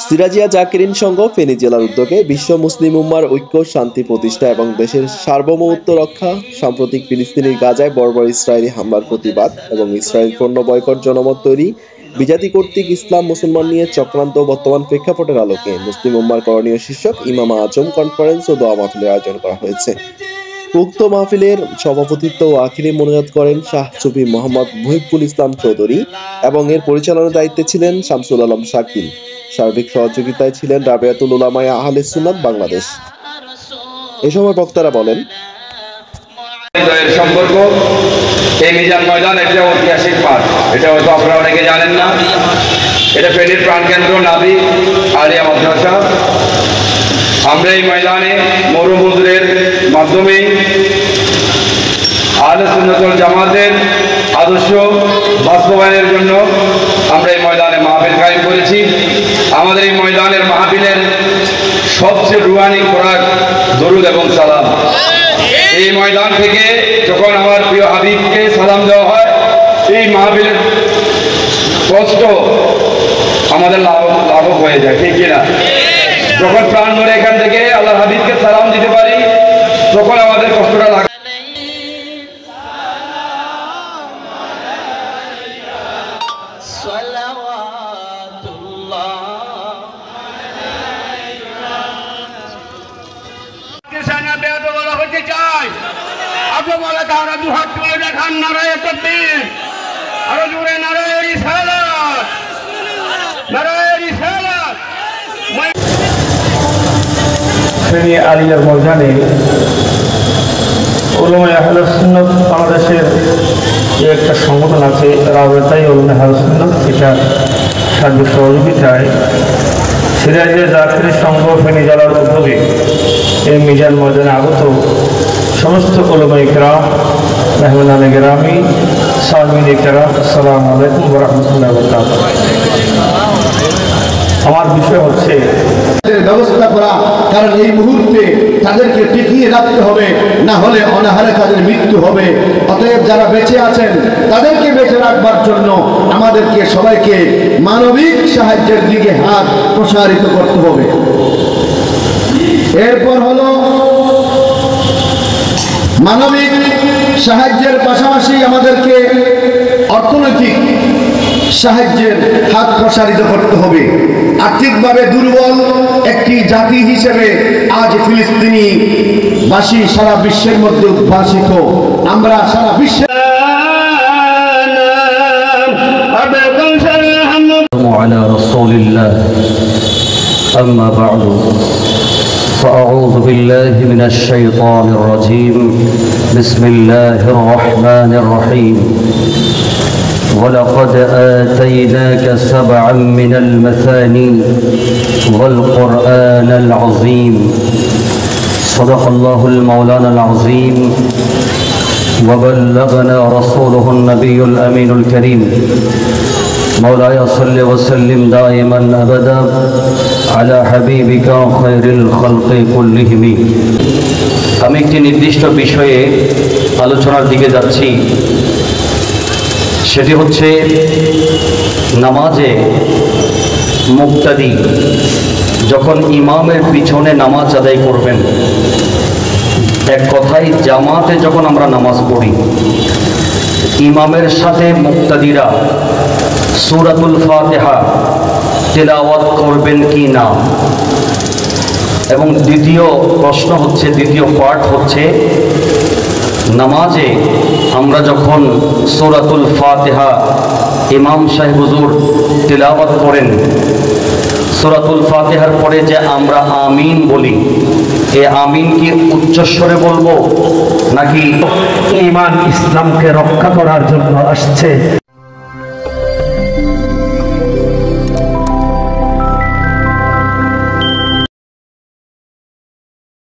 সিরাজিয়া জাকিরিন সংঘ ফেনী জেলার উদ্যোগে বিশ্ব মুসলিম উম্মার ঐক্য, শান্তি প্রতিষ্ঠা এবং দেশের সার্বভৌমত্ব রক্ষা, সাম্প্রতিক ফিলিস্তিনের গাজায় বর্বর ইসরায়েলি হামলার প্রতিবাদ এবং ইসরায়েল পণ্য বয়কট জনমত তৈরি, বিজাতি কর্তৃক ইসলাম মুসলমান নিয়ে চক্রান্ত বর্তমান প্রেক্ষাপটের আলোকে মুসলিম উম্মার করণীয় শীর্ষক ইমাম আজম কনফারেন্স ও দোয়া মাহফিলের আয়োজন করা হয়েছে। উক্ত মাহফিলের সভাপতিত্ব ও আখিরি মোনাজাত করেন শাহ সুফি মোহাম্মদ মুহিবুল ইসলাম চৌধুরী এবং এর পরিচালনার দায়িত্বে ছিলেন শামসুল আলম শাকিল। সার্বিক সহযোগিতায় ছিলেন রাবেয়াতুল উলামায়ে আহলে সুন্নাত বাংলাদেশ। এ সময় বক্তারা বলেন, সম্পর্ক এই মিজান ময়দান একটা ঐতিহাসিক মাঠ। এটা হয়তো আপনারা অনেকে জানেন না। এটা ফেনীর প্রাণকেন্দ্র নাবি আলিয়া মাদ্রাসা। আমরা এই ময়দানে মরুমুদ্রের মাধ্যমে আহলে সুন্নাত ওয়াল জামাতের আদর্শ বাস্তবায়নের জন্য আমরা এই ময়দানে মাহফিল কায়েম করেছি। আমাদের এই ময়দানের মাহফিলের সবচেয়ে রুহানি খোরাক দরুদ এবং সালাম। এই ময়দান থেকে যখন আমার প্রিয় হাবিবকে সালাম দেওয়া হয়, এই মাহফিলের কষ্ট আমাদের লাঘব হয়ে যায়, ঠিক কিনা? যখন প্রাণ ধরে এখান থেকে আল্লাহ হাবিবকে সালাম দিতে পারি, তখন আমাদের কষ্টটা লাগে। ফেনী আলিয়ার ময়দানে উলামায়ে আহলে সুন্নাত বাংলাদেশের যে একটা সংগঠন আছে, রাবেতায়ে উলামায়ে আহলে সুন্নাত, এটা সার্বিক সহযোগিতায় সিরাজিয়া জাকিরিন সংঘ ফেনী জেলার উদ্যোগে এই মিজান ময়দানে আগত সমস্ত উলামায়ে কেরাম, মেহমানানে গেরামি, সামিনে কেরাম, আসসালামু আলাইকুম ওয়া রাহমাতুল্লাহি ওয়া বারাকাতুহু। আমার বিষয় হচ্ছে ব্যবস্থা করা, কারণ এই মুহূর্তে তাদেরকে টিকিয়ে রাখতে হবে, না হলে অনাহারে তাদের মৃত্যু হবে। অতএব যারা বেঁচে আছেন তাদেরকে বেঁচে রাখবার জন্য আমাদেরকে সবাইকে মানবিক সাহায্যের দিকে হাত প্রসারিত করতে হবে। এরপর হলো মানবিক সাহায্যের পাশাপাশি আমাদেরকে অর্থনৈতিক সাহায্যের হাত প্রসারিত করতে হবে। আর্থিকভাবে দুর্বল একটি জাতি হিসেবে আজ ফিলিস্তিনি বাসী সারা বিশ্বের মধ্যে উদ্ভাসিত। আমরা সারা বিশ্বে على رسول الله أما بعد فأعوذ بالله من الشيطان الرجيم بسم الله الرحمن الرحيم ولقد آتيناك سبعا من المثاني والقرآن العظيم صدق الله المولانا العظيم وبلغنا رسوله النبي الأمين الكريم مولاي صل وسلم دائما أبدا على حبيبك خير الخلق كلهم। আমি একটি নির্দিষ্ট বিষয়ে আলোচনার দিকে যাচ্ছি, সেটি হচ্ছে নামাজে মুক্তাদি যখন ইমামের পিছনে নামাজ আদায় করবেন, এক কথায় জামাতে যখন আমরা নামাজ পড়ি, ইমামের সাথে মুক্তাদিরা সূরাতুল ফাতিহা তেলাওয়াত করবেন কি না। এবং দ্বিতীয় প্রশ্ন হচ্ছে, দ্বিতীয় পার্ট হচ্ছে, নামাজে আমরা যখন সূরাতুল ফাতিহা ইমাম সাহেব হুজুর তেলাওয়াত করেন, সূরাতুল ফাতিহার পরে যে আমরা আমিন বলি, এই আমিন কি উচ্চস্বরে বলবো নাকি? ঈমান ইসলামকে রক্ষা করার জন্য আসছে।